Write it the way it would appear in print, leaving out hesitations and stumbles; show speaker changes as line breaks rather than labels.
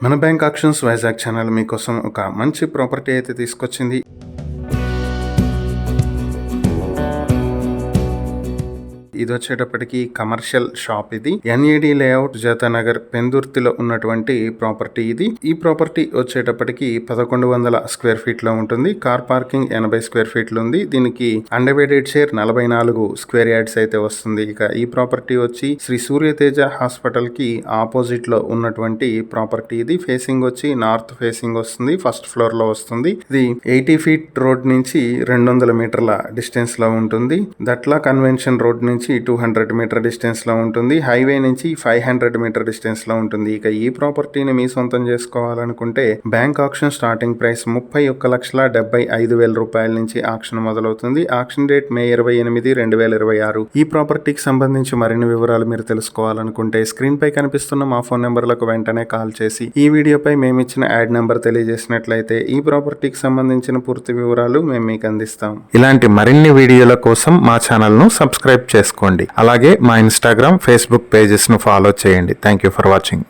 మన bank actions Vizag channel మీకోసం ఒక మంచి ప్రాపర్టీ అయితే తీసుకొచ్చింది. ఇది వచ్చేటప్పటికి కమర్షియల్ షాప్. ఇది ఎన్ఏడి లేఅవుట్ జతనగర్ పెందుర్తిలో ఉన్నటువంటి ప్రాపర్టీ ఇది. ఈ ప్రాపర్టీ వచ్చేటప్పటికి 1100 స్క్వేర్ ఫీట్ లో ఉంటుంది. కార్ పార్కింగ్ 80 స్క్వేర్ ఫీట్లు ఉంది. దీనికి అన్డివైడెడ్ షేర్ 44 స్క్వేర్ యార్డ్స్ అయితే వస్తుంది. ఇక ఈ ప్రాపర్టీ వచ్చి శ్రీ సూర్యతేజ హాస్పిటల్ కి ఆపోజిట్ లో ఉన్నటువంటి ప్రాపర్టీ ఇది. ఫేసింగ్ వచ్చి నార్త్ ఫేసింగ్ వస్తుంది. ఫస్ట్ ఫ్లోర్ లో వస్తుంది. ఇది 80 ఫీట్ రోడ్ నుంచి 200 మీటర్ల డిస్టెన్స్ లో ఉంటుంది. దట్లా కన్వెన్షన్ రోడ్ నుంచి 200 మీటర్ డిస్టెన్స్ లో ఉంటుంది. హైవే నుంచి 500 మీటర్ డిస్టెన్స్ లో ఉంటుంది. ఇక ఈ ప్రాపర్టీని మీ సొంతం చేసుకోవాలనుకుంటే బ్యాంక్ ఆక్షన్ స్టార్టింగ్ ప్రైస్ 31,75,000 రూపాయల నుంచి ఆక్షన్ మొదలవుతుంది. Auction date May 28, 2026. ఈ ప్రాపర్టీకి సంబంధించి మరిన్ని వివరాలు మీరు తెలుసుకోవాలనుకుంటే స్క్రీన్ పై కనిపిస్తున్న మా ఫోన్ నెంబర్లకు వెంటనే కాల్ చేసి ఈ వీడియోపై మేమిచ్చిన యాడ్ నెంబర్ తెలియజేసినట్లయితే ఈ ప్రాపర్టీకి సంబంధించిన పూర్తి వివరాలు మేము మీకు అందిస్తాం. ఇలాంటి మరిన్ని వీడియోల కోసం మా ఛానల్ ను సబ్స్క్రైబ్ చేసుకోండి. అలాగే మా ఇన్స్టాగ్రామ్, ఫేస్బుక్ పేజెస్ ను ఫాలో చేయండి. Thank you for watching.